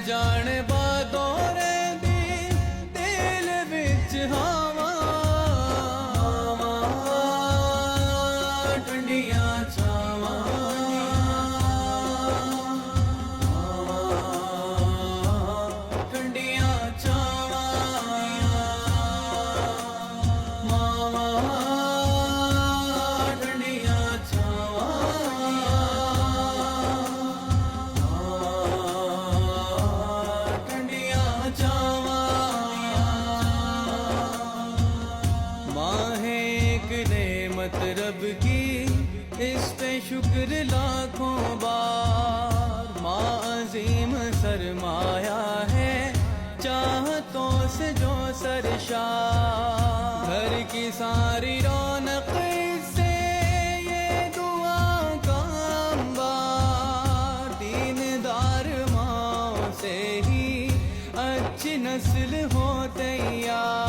जाने बादोरे दी दिल विच हवा ठंडियां छावां ठंडियां छावां मावा ठंडियां रब की इस पे शुक्र लाखों बार। माँ अजीम सरमाया है चाहतों से जो सरशार। घर की सारी रौनक से ये दुआ का अंबार। दीनदार माँ से ही अच्छी नस्ल हो तैयार।